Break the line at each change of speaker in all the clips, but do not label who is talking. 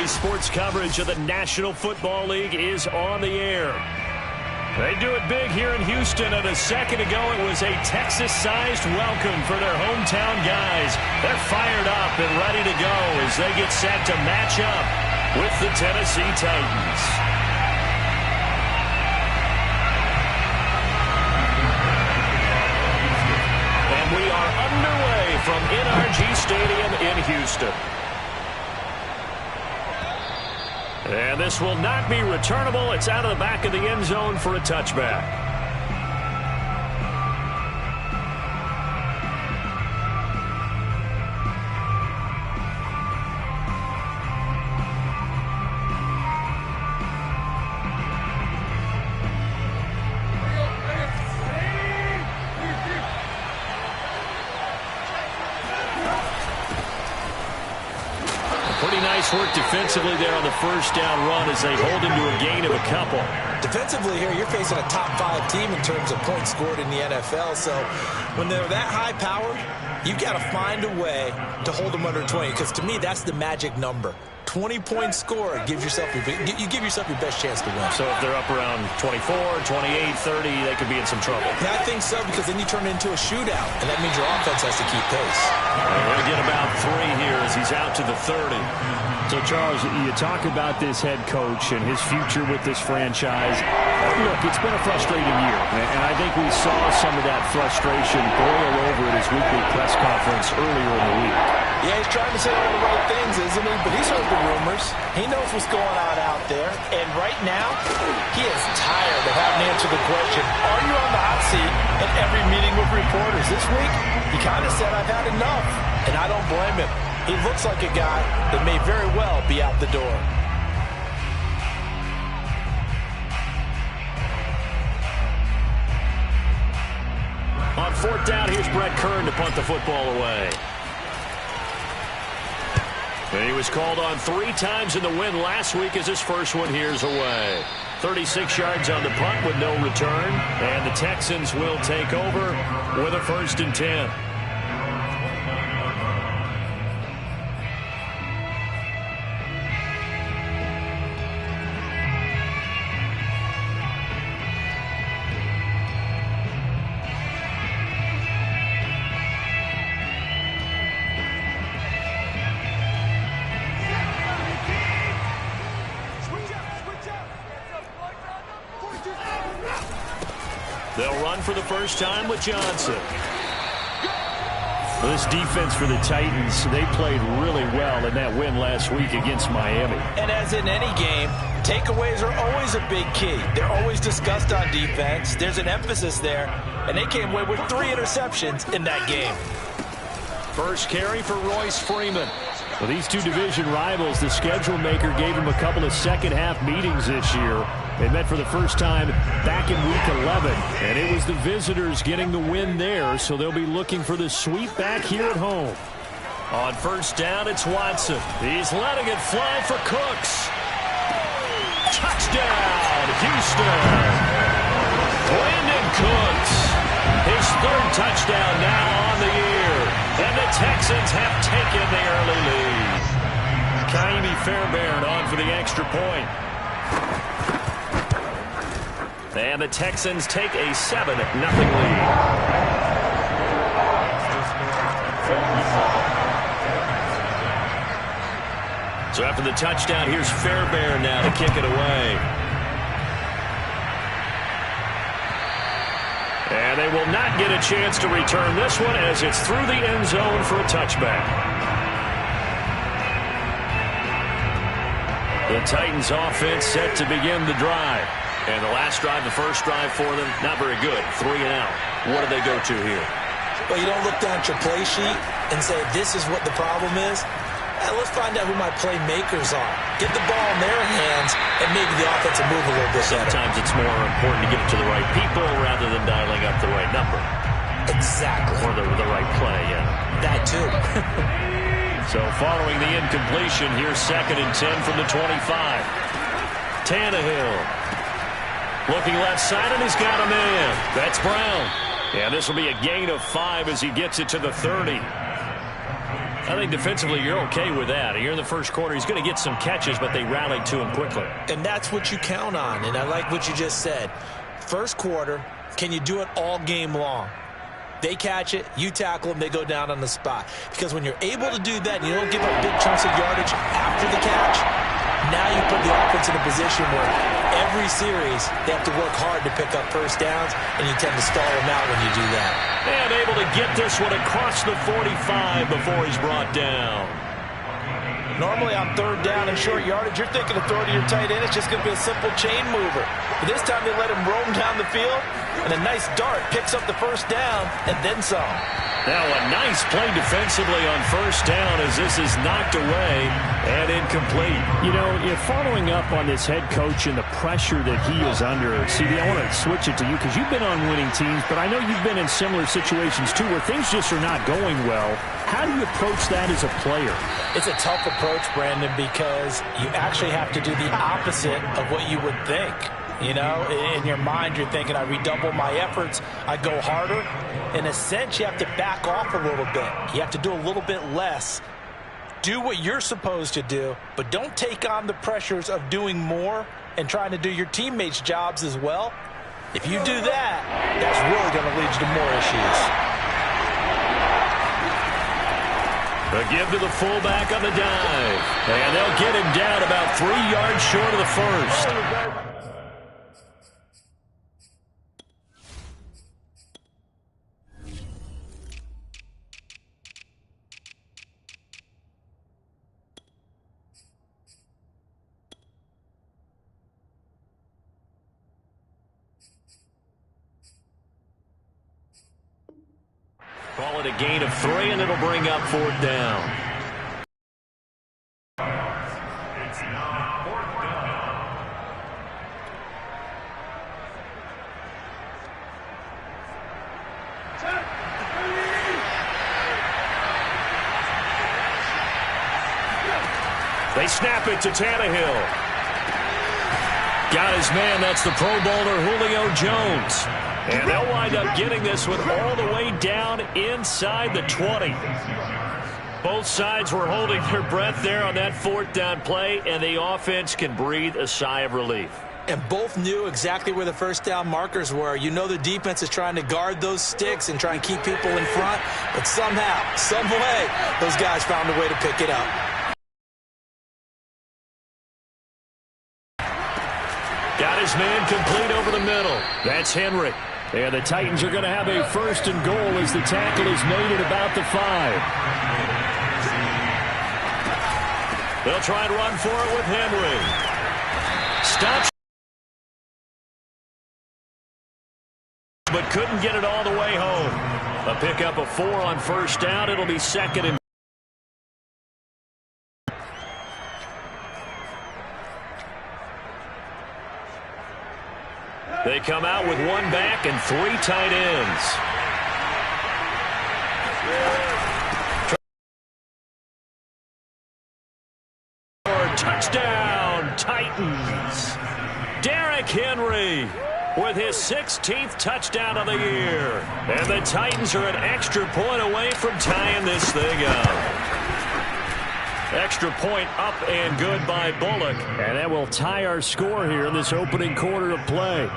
Sports coverage of the National Football League is on the air. They do it big here in Houston, and a second ago it was a Texas-sized welcome for their hometown guys. They're fired up and ready to go as they get set to match up with the Tennessee Titans. And we are underway from NRG Stadium in Houston. And this will not be returnable. It's out of the back of the end zone for a touchback. Pretty nice work defensively there on the first down run as they hold him to a gain of a couple.
Defensively here, you're facing a top-5 team in terms of points scored in the NFL. So when they're that high-powered, you've got to find a way to hold them under 20. Because to me, that's the magic number. 20-point score gives yourself you give yourself your best chance to win.
So if they're up around 24, 28, 30, they could be in some trouble.
Yeah, I think so, because then you turn it into a shootout, and that means your offense has to keep pace.
We're going to get about 3 here as he's out to the 30.
So, Charles, you talk about this head coach and his future with this franchise. Look, it's been a frustrating year, and I think we saw some of that frustration boil over at his weekly press conference earlier in the week.
Yeah, he's trying to say all the right things, isn't he? But he's heard the rumors. He knows what's going on out there. And right now, he is tired of having to answer the question, are you on the hot seat at every meeting with reporters? This week, he kind of said, I've had enough. And I don't blame him. He looks like a guy that may very well be out the door.
On 4th down, here's Brett Kern to punt the football away. And he was called on 3 times in the win last week as his first one here's away. 36 yards on the punt with no return. And the Texans will take over with a 1st and 10. They'll run for the first time with Johnson. Well, this defense for the Titans, they played really well in that win last week against Miami.
And as in any game, takeaways are always a big key. They're always discussed on defense. There's an emphasis there, and they came away with 3 interceptions in that game.
First carry for Royce Freeman.
Well, these two division rivals, the schedule maker gave them a couple of second-half meetings this year. They met for the first time back in Week 11, and it was the visitors getting the win there, so they'll be looking for the sweep back here at home.
On 1st down, it's Watson. He's letting it fly for Cooks. Touchdown, Houston. Brandon Cooks, his 3rd touchdown now on the year, and the Texans have taken the early lead. Kaimi Fairbairn on for the extra point. And the Texans take a 7-0 lead. So after the touchdown, here's Fairbairn now to kick it away. And they will not get a chance to return this one as it's through the end zone for a touchback. The Titans offense set to begin the drive. And the last drive, the first drive for them, not very good. 3 and out. What do they go to here?
Well, you don't look down at your play sheet and say, this is what the problem is. Let's find out who my playmakers are. Get the ball in their hands, and maybe the offense will move a little bit better.
Sometimes it's more important to get it to the right people rather than dialing up the right number.
Exactly.
Or the right play, yeah.
That too.
So following the incompletion, here's 2nd and 10 from the 25. Tannehill looking left side, and he's got a man. That's Brown. And this will be a gain of 5 as he gets it to the 30. I think defensively you're okay with that. Here in the first quarter, he's going to get some catches, but they rallied to him quickly.
And that's what you count on, and I like what you just said. First quarter, can you do it all game long? They catch it, you tackle them, they go down on the spot. Because when you're able to do that and you don't give up big chunks of yardage after the catch, now you put the offense in a position where every series they have to work hard to pick up first downs, and you tend to stall them out when you do that.
And able to get this one across the 45 before he's brought down.
Normally on 3rd down and short yardage, you're thinking of throw to your tight end. It's just going to be a simple chain mover. But this time they let him roam down the field, and a nice dart picks up the first down and then some.
Now a nice play defensively on first down as this is knocked away and incomplete.
You know, if following up on this head coach and the pressure that he is under, CD, I want to switch it to you because you've been on winning teams, but I know you've been in similar situations too where things just are not going well. How do you approach that as a player?
It's a tough approach, Brandon, because you actually have to do the opposite of what you would think. You know, in your mind, you're thinking, I redouble my efforts, I go harder. In a sense, you have to back off a little bit. You have to do a little bit less. Do what you're supposed to do, but don't take on the pressures of doing more and trying to do your teammates' jobs as well. If you do that, that's really going to lead you to more issues.
A give to the fullback on the dive. And they'll get him down about 3 yards short of the first. Call it a gain of 3, and it'll bring up 4th down. They snap it to Tannehill. Got his man. That's the Pro Bowler Julio Jones. And they'll wind up getting this one all the way down inside the 20. Both sides were holding their breath there on that 4th down play, and the offense can breathe a sigh of relief.
And both knew exactly where the first down markers were. You know the defense is trying to guard those sticks and try and keep people in front, but somehow, some way, those guys found a way to pick it up.
Got his man complete over the middle. That's Henry. And the Titans are going to have a 1st and goal as the tackle is made at about the 5. They'll try and run for it with Henry. Stops, but couldn't get it all the way home. A pickup of 4 on first down. It'll be 2nd and they come out with 1 back and 3 tight ends. Touchdown, Titans. Derrick Henry with his 16th touchdown of the year. And the Titans are an extra point away from tying this thing up. Extra point up and good by Bullock.
And that will tie our score here in this opening quarter of play.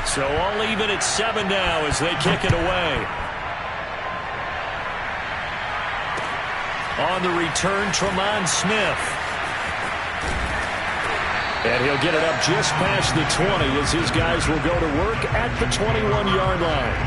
So all even at 7 now as they kick it away. On the return, Tremont Smith. And he'll get it up just past the 20 as his guys will go to work at the 21-yard line.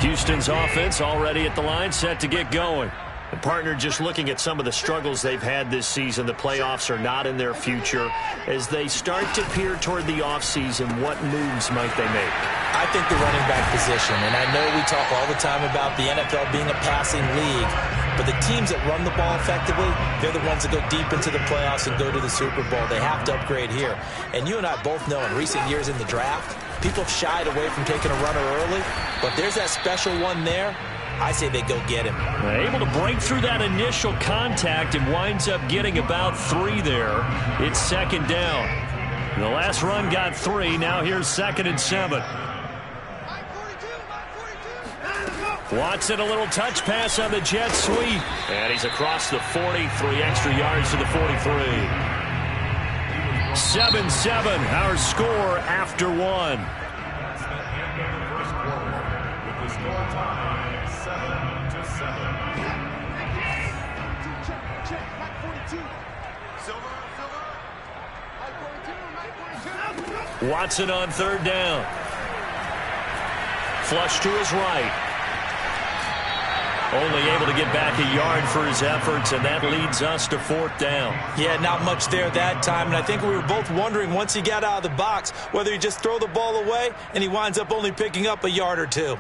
Houston's offense already at the line, set to get going. The partner just looking at some of the struggles they've had this season. The playoffs are not in their future. As they start to peer toward the offseason, what moves might they make?
I think the running back position, and I know we talk all the time about the NFL being a passing league, but the teams that run the ball effectively, they're the ones that go deep into the playoffs and go to the Super Bowl. They have to upgrade here. And you and I both know in recent years in the draft, People have shied away from taking a runner early, but there's that special one there. I say they go get him.
Able to break through that initial contact and winds up getting about 3 there. It's second down. The last run got 3. Now here's 2nd and 7. Watson, a little touch pass on the jet sweep. And he's across the 40, 3 extra yards to the 43. 7-7, our score after 1. Watson on 3rd down. Flush to his right. Only able to get back a yard for his efforts, and that leads us to 4th down.
Yeah, not much there that time, and I think we were both wondering once he got out of the box whether he just throw the ball away and he winds up only picking up a yard or 2.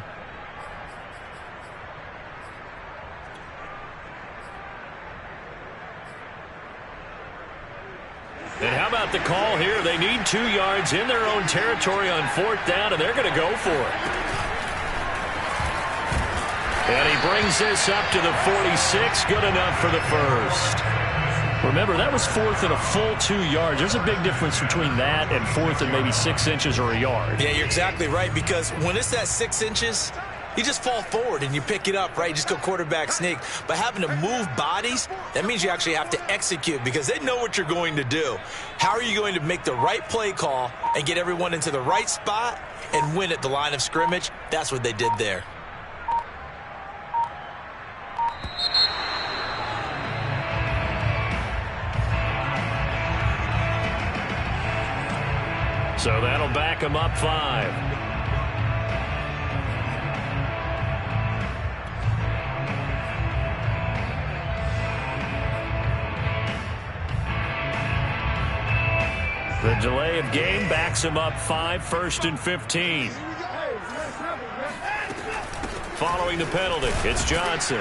And how about the call here? They need 2 yards in their own territory on 4th down, and they're going to go for it. And he brings this up to the 46. Good enough for the first. Remember, that was 4th and a full 2 yards. There's a big difference between that and 4th and maybe 6 inches or a yard.
Yeah, you're exactly right, because when it's that 6 inches, you just fall forward and you pick it up, right? You just go quarterback sneak. But having to move bodies, that means you actually have to execute because they know what you're going to do. How are you going to make the right play call and get everyone into the right spot and win at the line of scrimmage? That's what they did there.
So that'll back him up 5. The delay of game backs him up 5, 1st and 15. Following the penalty, it's Johnson.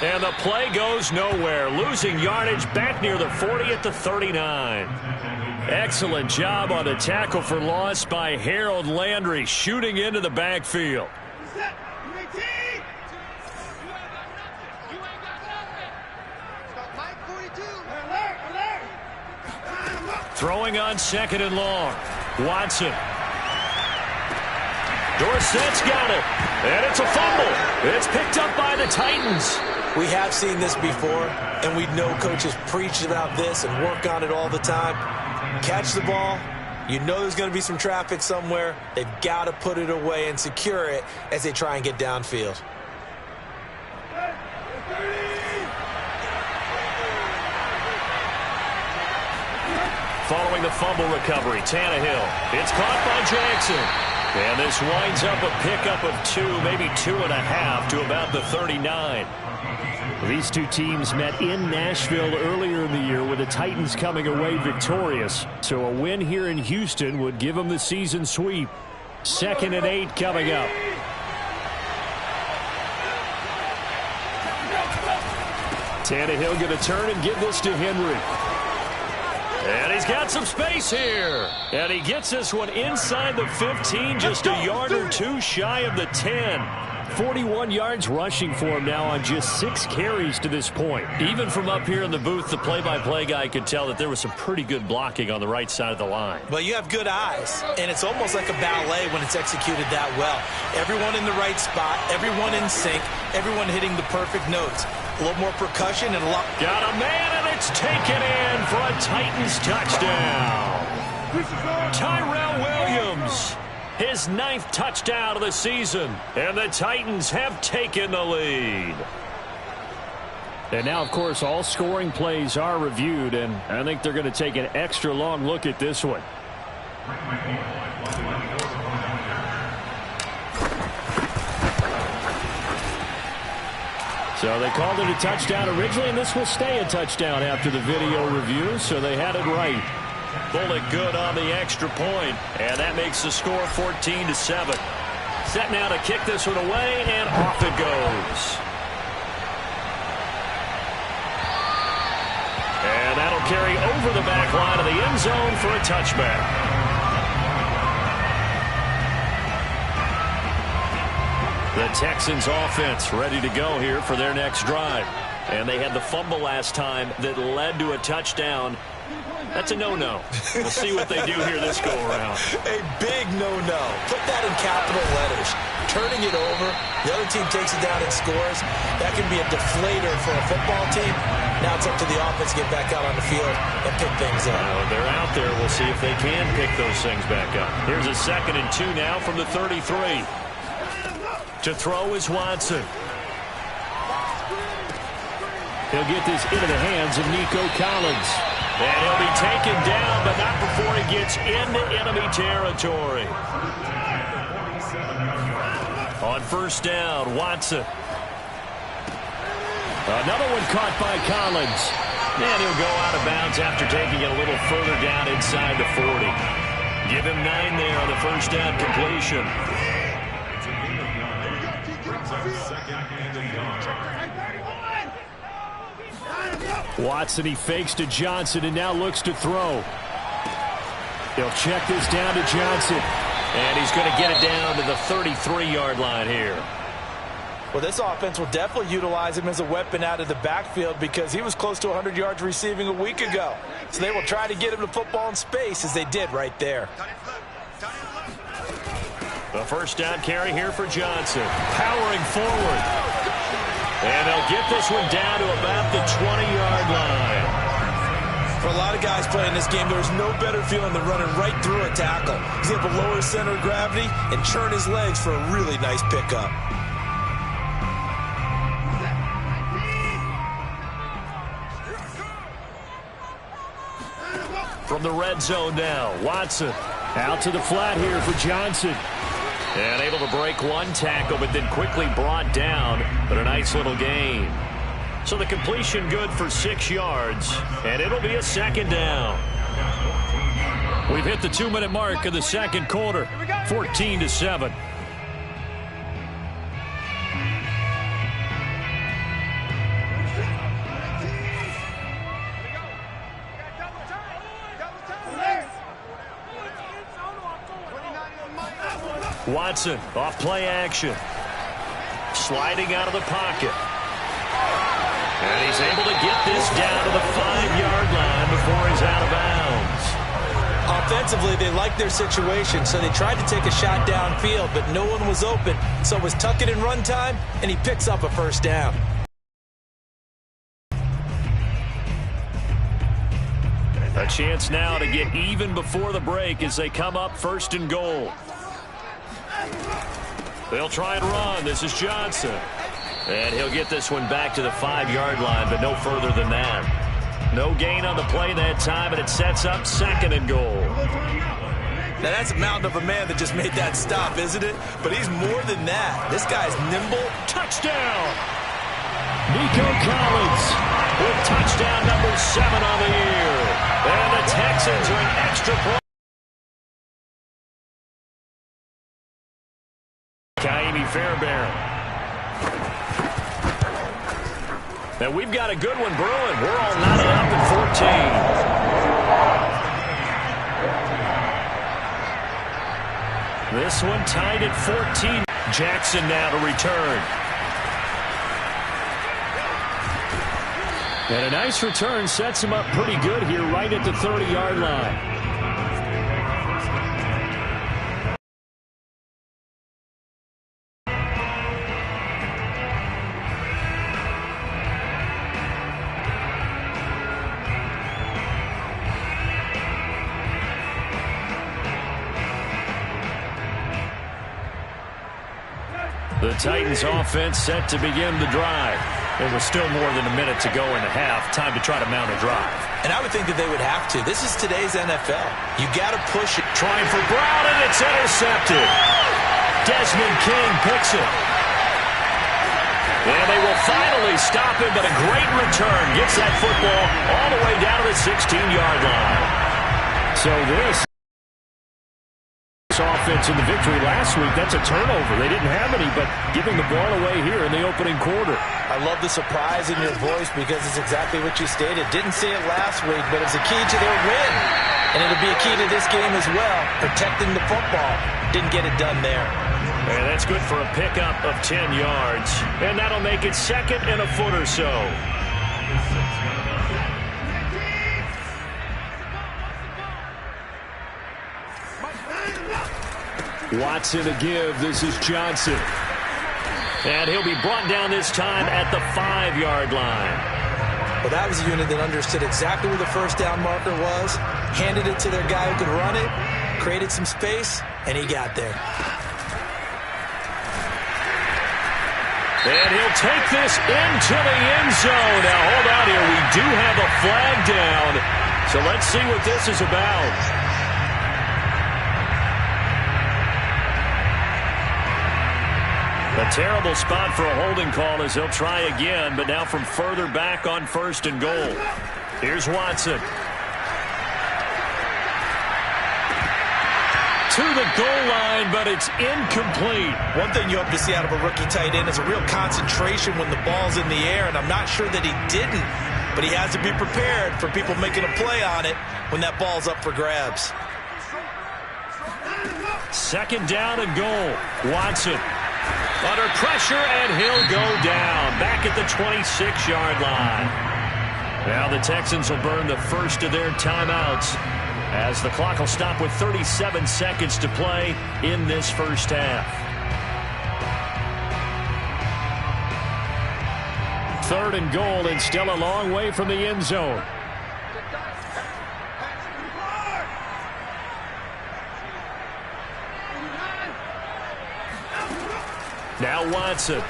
And the play goes nowhere. Losing yardage back near the 40 at the 39. Excellent job on the tackle for loss by Harold Landry, shooting into the backfield. Throwing on 2nd and long. Watson. Dorsett's got it. And it's a fumble. It's picked up by the Titans.
We have seen this before, and we know coaches preach about this and work on it all the time. Catch the ball. You know there's going to be some traffic somewhere. They've got to put it away and secure it as they try and get downfield.
Following the fumble recovery, Tannehill. It's caught by Jackson. And this winds up a pickup of 2, maybe 2.5 to about the 39. These two teams met in Nashville earlier in the year with the Titans coming away victorious. So a win here in Houston would give them the season sweep. 2nd and 8 coming up. Tannehill going to turn and give this to Henry. And he's got some space here. And he gets this one inside the 15, just a yard or 2 shy of the 10. 41 yards rushing for him now on just 6 carries to this point. Even from up here in the booth, the play-by-play guy could tell that there was some pretty good blocking on the right side of the line.
Well, you have good eyes, and it's almost like a ballet when it's executed that well. Everyone in the right spot, everyone in sync, everyone hitting the perfect notes. A little more percussion and a lot.
Got a man, and it's taken in for a Titans touchdown. Tyrell Williams. His 9th touchdown of the season, and the Titans have taken the lead. And now, of course, all scoring plays are reviewed, and I think they're going to take an extra long look at this one. So they called it a touchdown originally, and this will stay a touchdown after the video review, so they had it right. Bullet good on the extra point, and that makes the score 14-7. Set now to kick this one away, and off it goes. And that'll carry over the back line of the end zone for a touchback. The Texans offense ready to go here for their next drive. And they had the fumble last time that led to a touchdown. That's a no-no. We'll see what they do here this go-around.
A big no-no. Put that in capital letters. Turning it over, the other team takes it down and scores. That can be a deflator for a football team. Now it's up to the offense to get back out on the field and pick things up.
They're out there. We'll see if they can pick those things back up. Here's a 2nd and 2 now from the 33. To throw is Watson. He'll get this into the hands of Nico Collins. And he'll be taken down, but not before he gets into enemy territory. On 1st down, Watson. Another one caught by Collins. And he'll go out of bounds after taking it a little further down inside the 40. Give him 9 there on the 1st down completion. Watson, he fakes to Johnson and now looks to throw. He'll check this down to Johnson. And he's going to get it down to the 33-yard line here.
Well, this offense will definitely utilize him as a weapon out of the backfield because he was close to 100 yards receiving a week ago. So they will try to get him the football in space as they did right there.
The 1st down carry here for Johnson. Powering forward. And they'll get this one down to about the 20-yard line.
For a lot of guys playing this game, there's no better feeling than running right through a tackle. He's able to lower his center of gravity and churn his legs for a really nice pickup.
From the red zone now, Watson out to the flat here for Johnson. And able to break one tackle, but then quickly brought down. But a nice little gain. So the completion good for 6 yards. And it'll be a 2nd down. We've hit the 2-minute mark of the 2nd quarter. 14-7. Watson off play action. Sliding out of the pocket. And he's able to get this down to the 5-yard line before he's out of bounds.
Offensively, they liked their situation, so they tried to take a shot downfield, but no one was open. So it was tuck it in run time, and he picks up a 1st down.
A chance now to get even before the break as they come up 1st and goal. They'll try and run. This is Johnson. And he'll get this one back to the 5-yard line, but no further than that. No gain on the play that time, and it sets up 2nd and goal.
Now, that's a mountain of a man that just made that stop, isn't it? But he's more than that. This guy's nimble.
Touchdown! Nico Collins with touchdown number 7 on the year. And the Texans are an extra point. Fairbairn. Now we've got a good one brewing. We're all knotted up at 14. This one tied at 14. Jackson now to return. And a nice return sets him up pretty good here right at the 30-yard line. The Titans offense set to begin the drive. There was still more than a minute to go in the half. Time to try to mount a drive.
And I would think that they would have to. This is today's NFL. You got to push it.
Trying for Brown, and it's intercepted. Desmond King picks it. And they will finally stop him, but a great return gets that football all the way down to the 16-yard line. So this offense in the victory last week, that's a turnover. They didn't have any, but giving the ball away here in the opening quarter.
I love the surprise in your voice because it's exactly what you stated. Didn't see it last week, but it's a key to their win. And it'll be a key to this game as well, protecting the football. Didn't get it done there.
And that's good for a pickup of 10 yards. And that'll make it second and a foot or so.
Watson to give. This is Johnson.
And he'll be brought down this time at the 5-yard line.
Well, that was a unit that understood exactly where the first down marker was, handed it to their guy who could run it, created some space, and he got there.
And he'll take this into the end zone. Now, hold on here. We do have a flag down. So let's see what this is about. A terrible spot for a holding call as he'll try again, but now from further back on 1st and goal. Here's Watson. To the goal line, but it's incomplete.
One thing you hope to see out of a rookie tight end is a real concentration when the ball's in the air, and I'm not sure that he didn't, but he has to be prepared for people making a play on it when that ball's up for grabs.
2nd down and goal. Watson under pressure, and he'll go down back at the 26-yard line. Now the Texans will burn the first of their timeouts as the clock will stop with 37 seconds to play in this first half.
3rd and goal, and still a long way from the end zone.
Now Watson.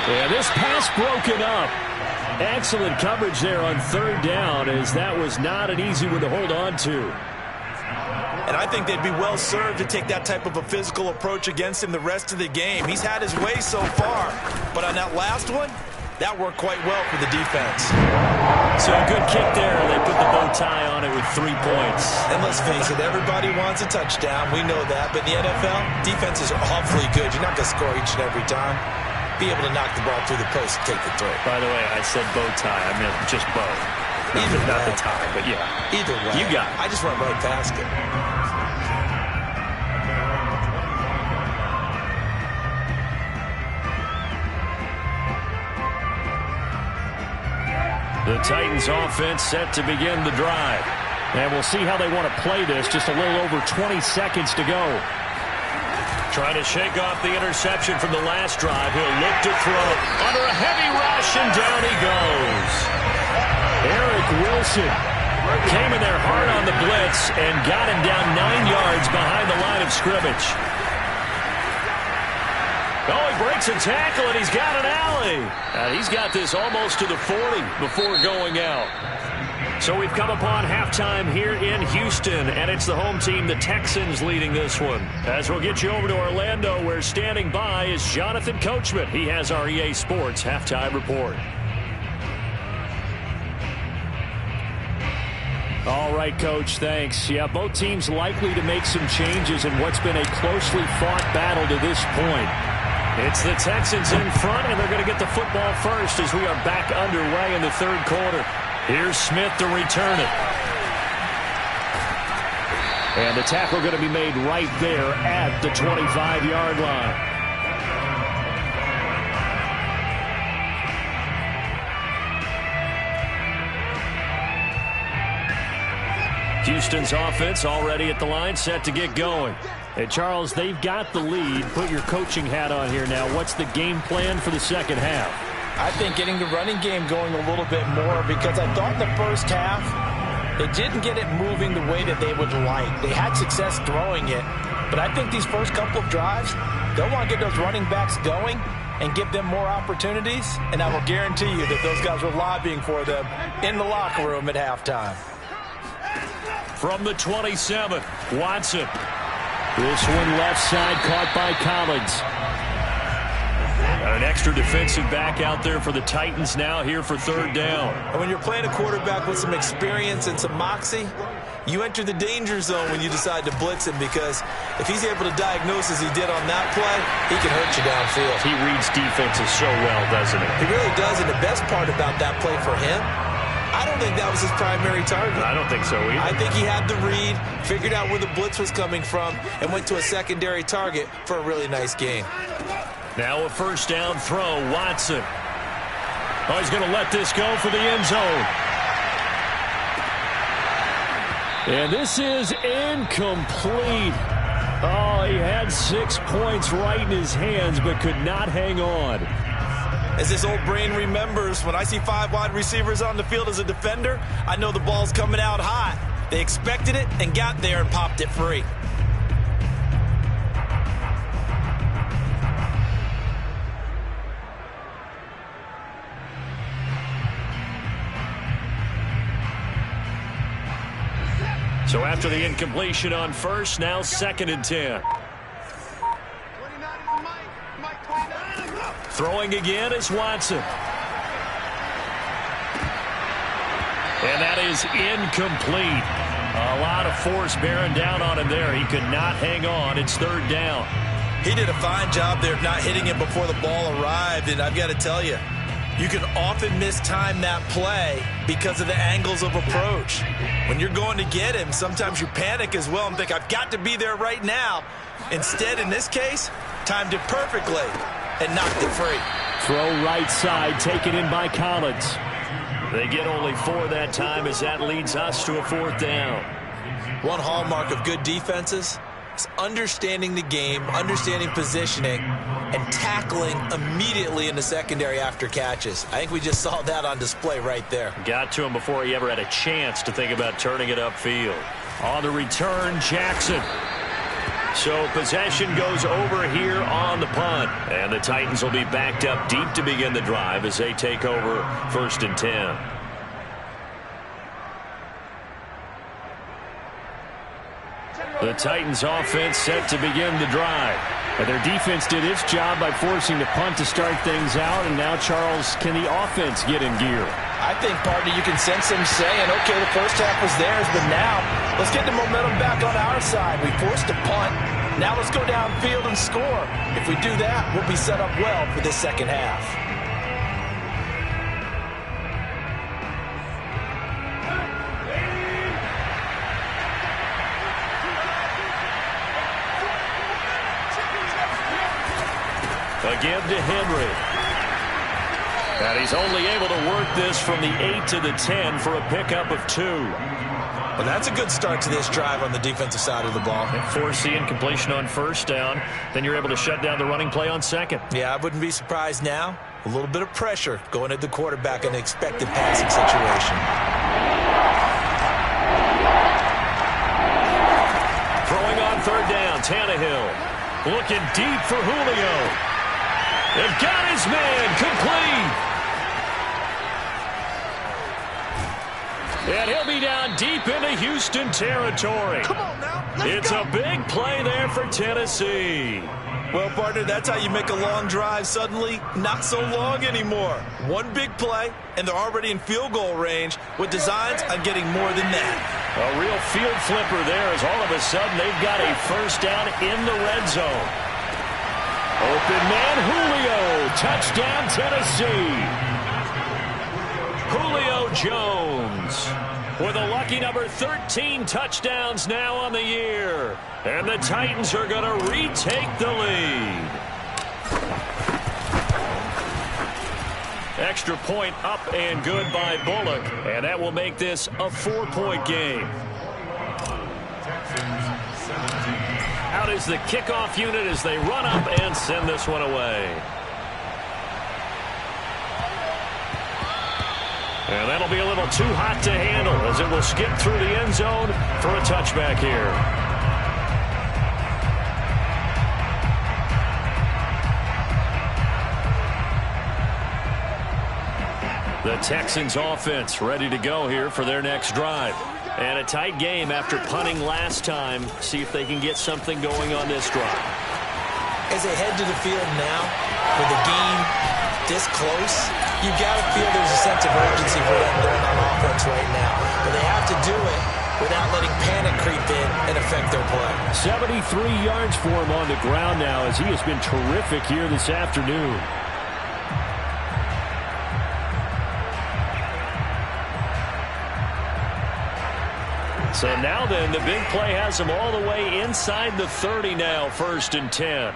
And this pass broken up. Excellent coverage there on 3rd down, as that was not an easy one to hold on to.
And I think they'd be well served to take that type of a physical approach against him the rest of the game. He's had his way so far, but on that last one, that worked quite well for the defense.
So a good kick there. They put the bow tie on it with 3 points.
And let's face it, everybody wants a touchdown. We know that. But in the NFL, defenses are awfully good. You're not going to score each and every time. Be able to knock the ball through the post and take the throw.
By the way, I said bow tie. I meant just bow. Not the tie, but yeah.
Either way.
You got it.
I just went right past it.
The Titans offense set to begin the drive.
And we'll see how they want to play this. Just a little over 20 seconds to go.
Trying to shake off the interception from the last drive. He'll look to throw under a heavy rush, and down he goes.
Eric Wilson
came in there hard on the blitz and got him down 9 yards behind the line of scrimmage. Oh, he breaks a tackle, and he's got an alley. And he's got this almost to the 40 before going out. So we've come upon halftime here in Houston, and it's the home team, the Texans, leading this one. As we'll get you over to Orlando, where standing by is Jonathan Coachman. He has our EA Sports halftime report.
All right, Coach, thanks. Yeah, both teams likely to make some changes in what's been a closely fought battle to this point.
It's the Texans in front, and they're going to get the football first as we are back underway in the 3rd quarter. Here's Smith to return it.
And the tackle going to be made right there at the 25-yard line.
Houston's offense already at the line, set to get going.
Hey, Charles, they've got the lead. Put your coaching hat on here now. What's the game plan for the second half?
I think getting the running game going a little bit more, because I thought in the first half they didn't get it moving the way that they would like. They had success throwing it, but I think these first couple of drives, they'll want to get those running backs going and give them more opportunities, and I will guarantee you that those guys were lobbying for them in the locker room at halftime.
From the 27, Watson.
This one left side, caught by Collins.
An extra defensive back out there for the Titans now here for 3rd down.
And when you're playing a quarterback with some experience and some moxie, you enter the danger zone when you decide to blitz him, because if he's able to diagnose as he did on that play, he can hurt you downfield.
He reads defenses so well, doesn't he?
He really does, and the best part about that play for him, I don't think that was his primary target.
I don't think so either.
I think he had the read, figured out where the blitz was coming from, and went to a secondary target for a really nice gain.
Now a first down throw, Watson. Oh, he's going to let this go for the end zone.
And this is incomplete. Oh, he had 6 points right in his hands, but could not hang on.
As this old brain remembers, when I see 5 wide receivers on the field as a defender, I know the ball's coming out hot. They expected it and got there and popped it free.
So after the incompletion on first, now 2nd and 10. Throwing again is Watson. And that is incomplete. A lot of force bearing down on him there. He could not hang on. It's 3rd down.
He did a fine job there of not hitting it before the ball arrived, and I've got to tell you, you can often mistime that play because of the angles of approach. When you're going to get him, sometimes you panic as well and think, I've got to be there right now. Instead, in this case, timed it perfectly and knocked it free.
Throw right side, taken in by Collins.
They get only 4 that time as that leads us to a 4th down.
One hallmark of good defenses is understanding the game, understanding positioning, and tackling immediately in the secondary after catches. I think we just saw that on display right there.
Got to him before he ever had a chance to think about turning it upfield. On the return, Jackson. So possession goes over here on the punt. And the Titans will be backed up deep to begin the drive as they take over 1st and 10. The Titans offense set to begin the drive.
And their defense did its job by forcing the punt to start things out. And now, Charles, can the offense get in gear?
I think, partner, you can sense them saying, okay, the first half was theirs, but now let's get the momentum back on our side. We forced a punt. Now let's go downfield and score. If we do that, we'll be set up well for this second half.
A give to Henry. And he's only able to work this from the 8 to the 10 for a pickup of 2.
Well, that's a good start to this drive on the defensive side of the ball.
Force the incompletion on first down. Then you're able to shut down the running play on second.
Yeah, I wouldn't be surprised now. A little bit of pressure going at the quarterback in an expected passing situation.
Throwing on 3rd down, Tannehill. Looking deep for Julio. They've got his man complete. And he'll be down deep into Houston territory.
Come on now,
it's a big play there for Tennessee.
Well, partner, that's how you make a long drive suddenly not so long anymore. One big play, and they're already in field goal range with designs on getting more than that.
A real field flipper there as all of a sudden they've got a first down in the red zone. Open man, Julio. Touchdown, Tennessee. Julio Jones with a lucky number 13 touchdowns now on the year. And the Titans are going to retake the lead. Extra point up and good by Bullock. And that will make this a 4-point game. Out is the kickoff unit as they run up and send this one away. And that'll be a little too hot to handle as it will skip through the end zone for a touchback here. The Texans offense ready to go here for their next drive. And a tight game after punting last time. See if they can get something going on this drive.
As they head to the field now, with the game this close, you've got to feel there's a sense of urgency for them going on offense right now. But they have to do it without letting panic creep in and affect their play.
73 yards for him on the ground now as he has been terrific here this afternoon.
So now then, the big play has them all the way inside the 30 now, 1st and 10.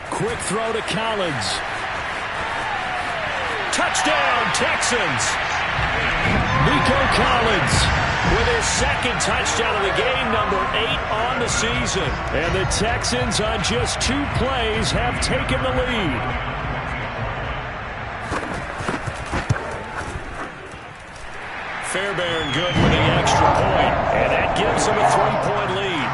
Quick throw to Collins.
Touchdown, Texans!
Nico Collins
With his second touchdown of the game, number 8 on the season.
And the Texans on just 2 plays have taken the lead.
Fairbairn good for the extra point, and that gives them a 3-point lead.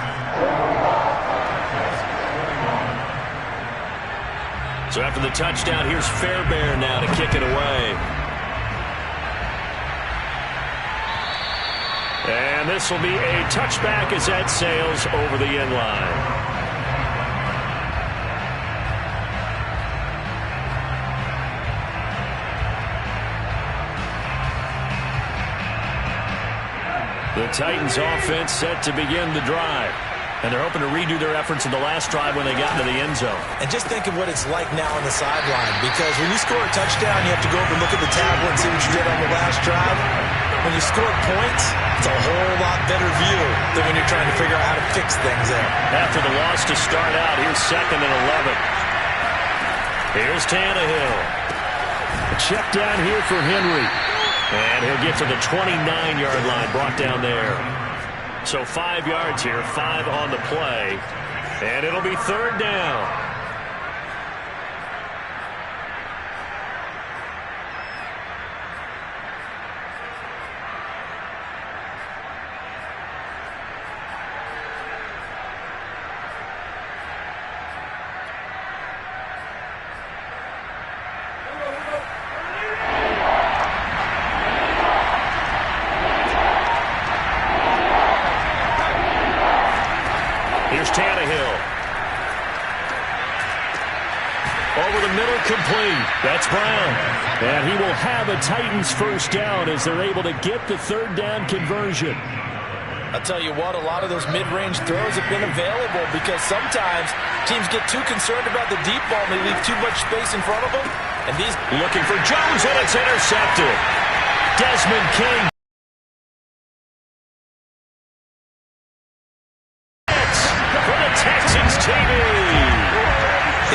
So after the touchdown, here's Fairbairn now to kick it away. And this will be a touchback as that sails over the end line. The Titans offense set to begin the drive. And they're hoping to redo their efforts in the last drive when they got into the end zone.
And just think of what it's like now on the sideline, because when you score a touchdown, you have to go over and look at the tablet and see what you did on the last drive. When you score points, it's a whole lot better view than when you're trying to figure out how to fix things there.
After the loss to start out, here's 2nd and 11. Here's Tannehill.
A check down here for Henry.
And he'll get to the 29-yard line, brought down there. So 5 yards here, 5 on the play. And it'll be 3rd down. Here's Tannehill. Over the middle, complete. That's Brown.
And he will have a Titans first down as they're able to get the 3rd down conversion.
I'll tell you what, a lot of those mid-range throws have been available because sometimes teams get too concerned about the deep ball and they leave too much space in front of them. And these
looking for Jones, and it's intercepted. Desmond King. Texans TV.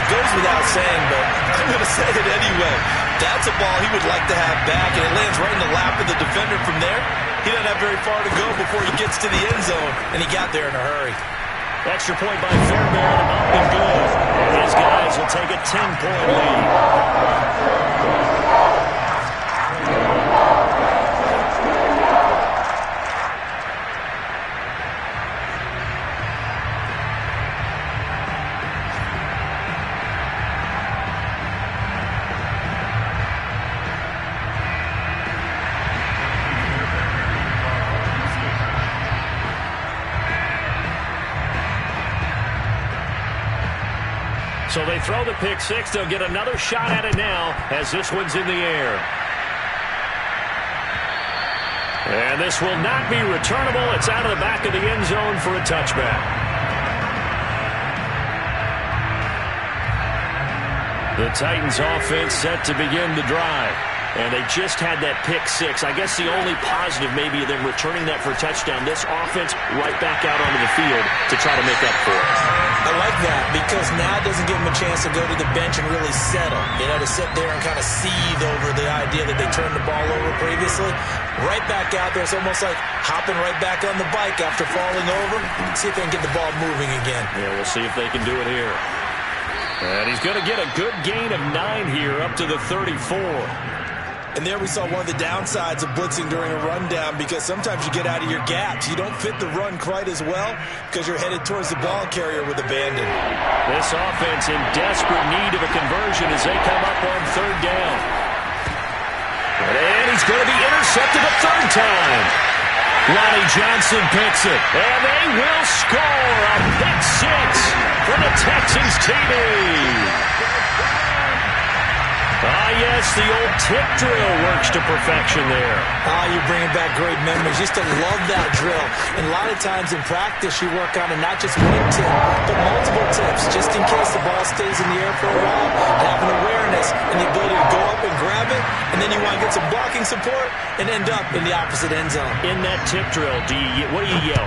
It goes without saying, but I'm going to say it anyway. That's a ball he would like to have back, and it lands right in the lap of the defender from there. He doesn't have very far to go before he gets to the end zone, and he got there in a hurry.
Extra point by Fairbairn, up and good. And these guys will take a 10-point lead. So they throw the pick six. They'll get another shot at it now as this one's in the air. And this will not be returnable. It's out of the back of the end zone for a touchback. The Titans offense set to begin the drive. And they just had that pick six. I guess the only positive maybe of them returning that for a touchdown. This offense right back out onto the field to try to make up for it.
I like that because now it doesn't give them a chance to go to the bench and really settle. You know, to sit there and kind of seethe over the idea that they turned the ball over previously. Right back out there. It's almost like hopping right back on the bike after falling over. See if they can get the ball moving again.
Yeah, we'll see if they can do it here. And he's going to get a good gain of 9 here up to the 34.
And there we saw one of the downsides of blitzing during a rundown because sometimes you get out of your gaps. You don't fit the run quite as well because you're headed towards the ball carrier with abandon.
This offense in desperate need of a conversion as they come up on 3rd down. And he's going to be intercepted a 3rd time. Lonnie Johnson picks it. And they will score a pick six for the Texans TV. Ah, yes, the old tip drill works to perfection there.
Ah, you're bringing back great memories. Used to love that drill. And a lot of times in practice, you work on it, not just one tip, but multiple tips, just in case the ball stays in the air for a while. Having awareness and the ability to go up and grab it and then you want to get some blocking support and end up in the opposite end zone.
In that tip drill, what do you yell?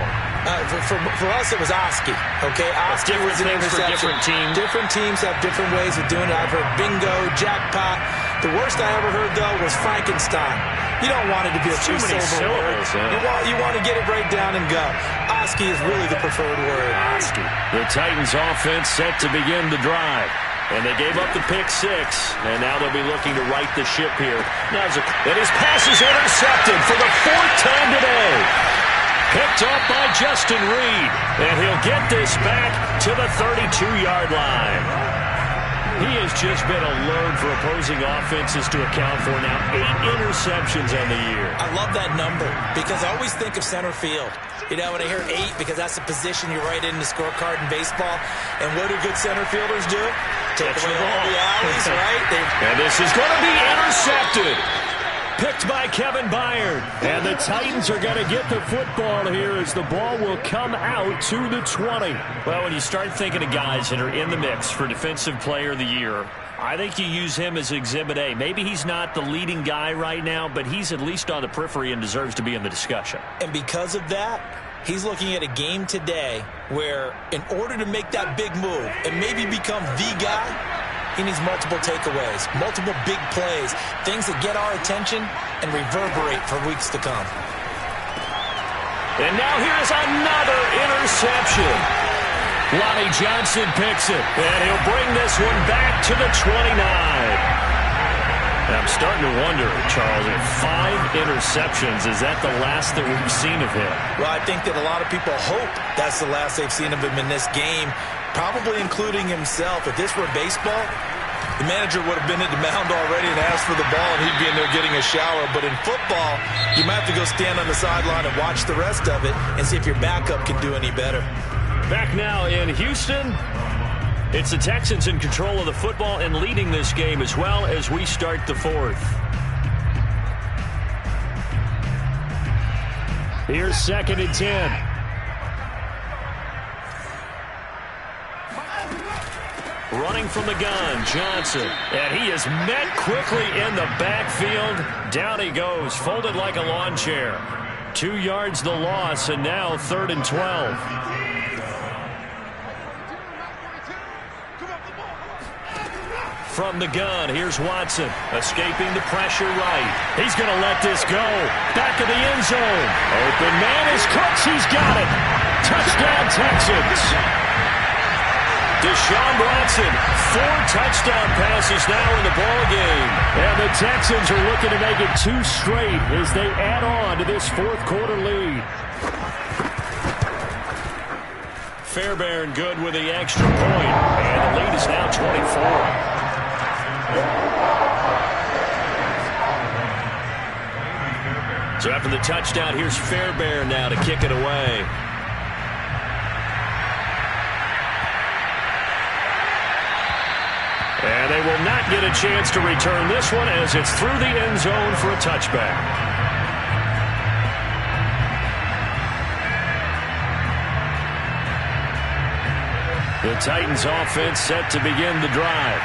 For us, it was Oski. Okay, Oski was an interception.
Different teams.
Different teams have different ways of doing it. I've heard bingo, jackpot. The worst I ever heard, though, was Frankenstein. You don't want it to be a
too many syllables.
You want to get it right down and go. Oski is really the preferred word.
Oski. The Titans offense set to begin the drive. And they gave up the pick 6, and now they'll be looking to right the ship here. And his pass is intercepted for the 4th time today. Picked up by Justin Reed, and he'll get this back to the 32-yard line. He has just been a load for opposing offenses to account for now. 8 interceptions on the year.
I love that number because I always think of center field. You know, when I hear 8, because that's the position you write in the scorecard in baseball. And what do good center fielders do? Take away all the alleys, right?
And this is going to be intercepted. Picked by Kevin Byard. And the Titans are going to get the football here as the ball will come out to the 20. Well, when you start thinking of guys that are in the mix for Defensive Player of the Year, I think you use him as Exhibit A. Maybe he's not the leading guy right now, but he's at least on the periphery and deserves to be in the discussion.
And because of that, he's looking at a game today where in order to make that big move and maybe become the guy, he needs multiple takeaways, multiple big plays, things that get our attention and reverberate for weeks to come.
And now here's another interception. Lonnie Johnson picks it, and he'll bring this one back to the 29. And I'm starting to wonder, Charles, if 5 interceptions, is that the last that we've seen of him?
Well, I think that a lot of people hope that's the last they've seen of him in this game, probably including himself. If this were baseball, the manager would have been at the mound already and asked for the ball, and he'd be in there getting a shower. But in football, you might have to go stand on the sideline and watch the rest of it and see if your backup can do any better.
Back now in Houston, it's the Texans in control of the football and leading this game as well as we start the 4th. Here's 2nd and 10. Running from the gun, Johnson. And he is met quickly in the backfield. Down he goes, folded like a lawn chair. 2 yards the loss, and now 3rd and 12. From the gun, here's Watson, escaping the pressure right. He's going to let this go. Back of the end zone. Open man is Cooks. He's got it. Touchdown, Texans. Deshaun Watson, 4 touchdown passes now in the ball game. And the Texans are looking to make it 2 straight as they add on to this 4th quarter lead. Fairbairn good with the extra point. And the lead is now 24. So after the touchdown, here's Fairbairn now to kick it away. And they will not get a chance to return this one as it's through the end zone for a touchback. The Titans offense set to begin the drive.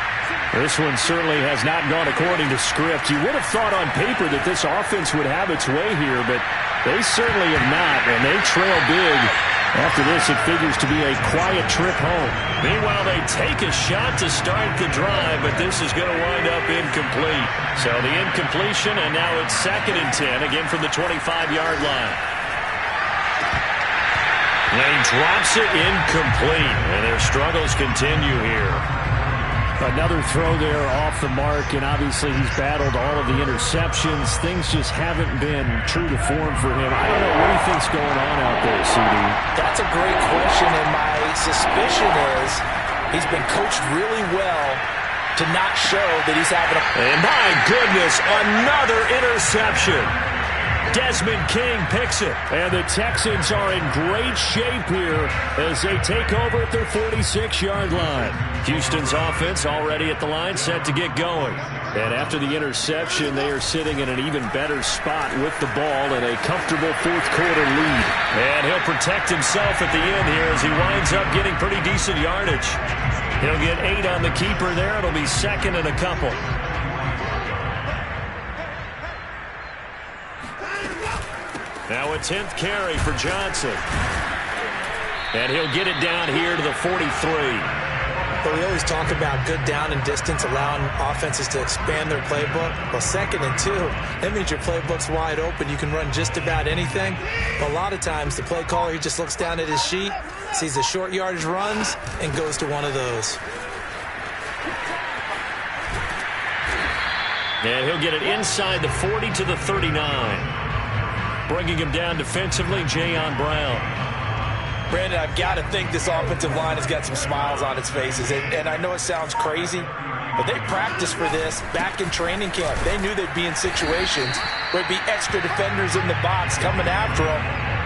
This one certainly has not gone according to script. You would have thought on paper that this offense would have its way here, but they certainly have not, and they trail big. After this, it figures to be a quiet trip home. Meanwhile, they take a shot to start the drive, but this is going to wind up incomplete. So the incompletion, and now it's 2nd and 10, again from the 25-yard line. And he drops it incomplete, and their struggles continue here.
Another throw there off the mark, and obviously he's battled all of the interceptions. Things just haven't been true to form for him. I don't know what he thinks going on out there, CD.
That's a great question, and my suspicion is he's been coached really well to not show that he's having a...
And my goodness, another interception. Desmond King picks it.
And the Texans are in great shape here as they take over at their 46-yard line.
Houston's offense already at the line, set to get going.
And after the interception, they are sitting in an even better spot with the ball and a comfortable 4th quarter lead.
And he'll protect himself at the end here as he winds up getting pretty decent yardage. He'll get 8 on the keeper there. It'll be 2nd and a couple.
10th carry for Johnson. And he'll get it down here to the 43.
But we always talk about good down and distance, allowing offenses to expand their playbook. Well, 2nd and 2, that means your playbook's wide open. You can run just about anything. But a lot of times, the play caller, he just looks down at his sheet, sees the short yardage runs, and goes to one of those.
And he'll get it inside the 40 to the 39. Bringing him down defensively, Jayon Brown.
Brandon, I've got to think this offensive line has got some smiles on its faces. And I know it sounds crazy, but they practiced for this back in training camp. They knew they'd be in situations where there'd be extra defenders in the box coming after them,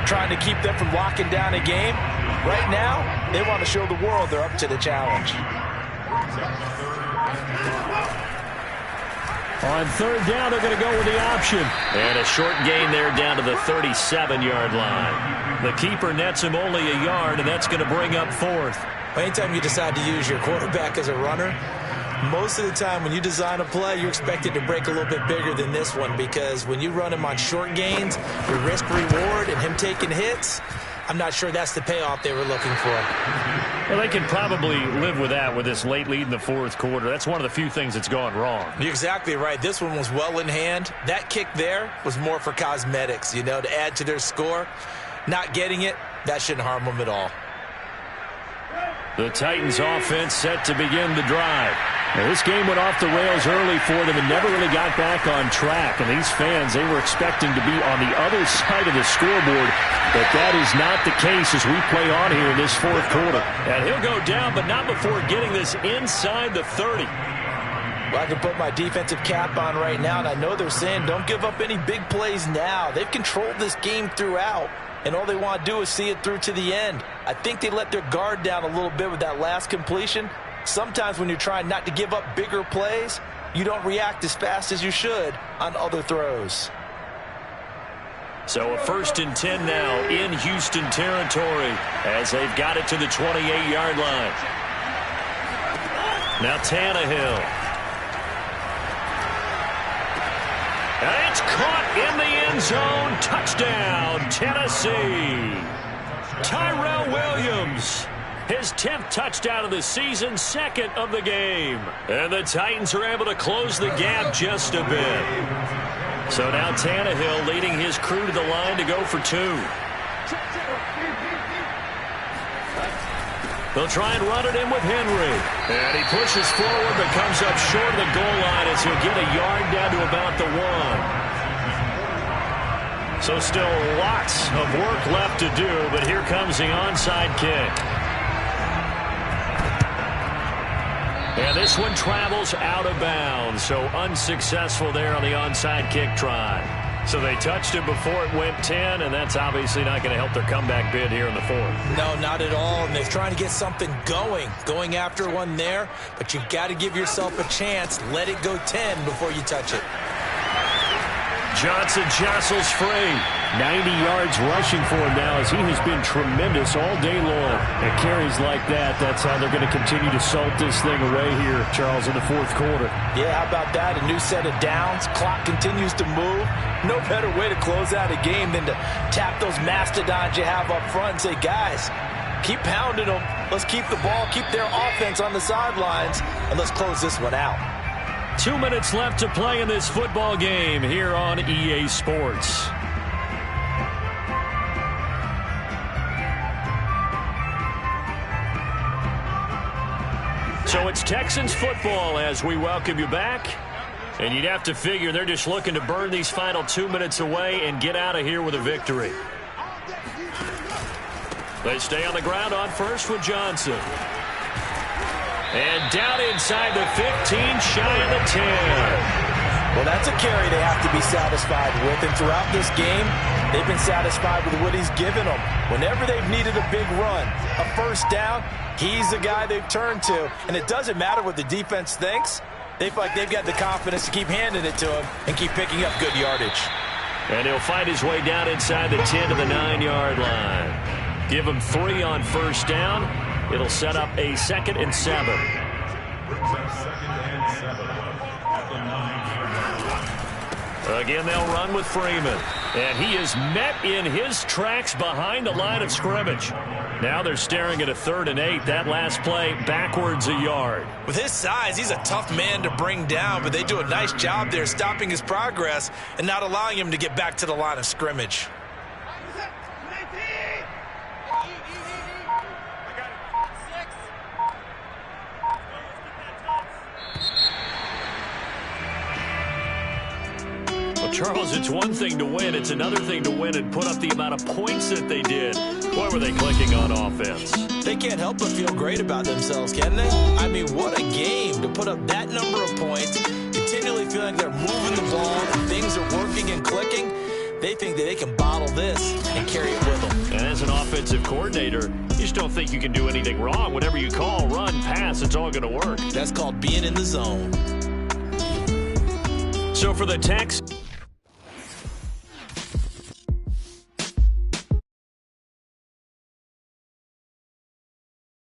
trying to keep them from locking down a game. Right now, they want to show the world they're up to the challenge.
On 3rd down, they're going to go with the option. And a short gain there down to the 37-yard line. The keeper nets him only a yard, and that's going to bring up 4th.
Anytime you decide to use your quarterback as a runner, most of the time when you design a play, you're expected to break a little bit bigger than this one, because when you run him on short gains, your risk-reward and him taking hits, I'm not sure that's the payoff they were looking for.
Well, they can probably live with that with this late lead in the 4th quarter. That's one of the few things that's gone wrong.
You're exactly right. This one was well in hand. That kick there was more for cosmetics, you know, to add to their score. Not getting it, that shouldn't harm them at all.
The Titans offense set to begin the drive. Now, this game went off the rails early for them and never really got back on track. And these fans, they were expecting to be on the other side of the scoreboard. But that is not the case as we play on here in this 4th quarter. And he'll go down, but not before getting this inside the 30.
Well, I can put my defensive cap on right now, and I know they're saying don't give up any big plays now. They've controlled this game throughout, and all they want to do is see it through to the end. I think they let their guard down a little bit with that last completion. Sometimes when you're trying not to give up bigger plays, you don't react as fast as you should on other throws.
So a 1st and 10 now in Houston territory as they've got it to the 28-yard line. Now Tannehill. And it's caught in the end zone. Touchdown, Tennessee. Tyrell Williams, his 10th touchdown of the season, 2nd of the game. And the Titans are able to close the gap just a bit. So now Tannehill leading his crew to the line to go for 2. They'll try and run it in with Henry. And he pushes forward but comes up short of the goal line as he'll get a yard down to about the 1. So still lots of work left to do, but here comes the onside kick. And this one travels out of bounds, so unsuccessful there on the onside kick try. So they touched it before it went 10, and that's obviously not going to help their comeback bid here in the 4th.
No, not at all, and they're trying to get something going after one there, but you've got to give yourself a chance. Let it go 10 before you touch it.
Johnson jostles free. 90 yards rushing for him now as he has been tremendous all day long. And carries like that, that's how they're going to continue to salt this thing away here, Charles, in the 4th quarter.
Yeah, how about that? A new set of downs. Clock continues to move. No better way to close out a game than to tap those mastodons you have up front and say, guys, keep pounding them. Let's keep the ball, keep their offense on the sidelines, and let's close this one out.
2 minutes left to play in this football game here on EA Sports. So it's Texans football as we welcome you back. And you'd have to figure they're just looking to burn these final 2 minutes away and get out of here with a victory. They stay on the ground on first with Johnson. And down inside the 15, shy of the 10.
Well, that's a carry they have to be satisfied with. And throughout this game, they've been satisfied with what he's given them. Whenever they've needed a big run, a first down, he's the guy they've turned to. And it doesn't matter what the defense thinks. They feel like they've got the confidence to keep handing it to him and keep picking up good yardage.
And he'll fight his way down inside the 10 to the 9-yard line. Give him 3 on first down. It'll set up a 2nd and 7.
Again, they'll run with Freeman. And he is met in his tracks behind the line of scrimmage. Now they're staring at a 3rd and 8. That last play backwards a yard.
With his size, he's a tough man to bring down, but they do a nice job there stopping his progress and not allowing him to get back to the line of scrimmage.
Charles, it's one thing to win. It's another thing to win and put up the amount of points that they did. Why were they clicking on offense?
They can't help but feel great about themselves, can they? I mean, what a game to put up that number of points, continually feeling like they're moving the ball, and things are working and clicking. They think that they can bottle this and carry it with them.
And as an offensive coordinator, you just don't think you can do anything wrong. Whatever you call, run, pass, it's all going to work.
That's called being in the zone.
So for the Texans,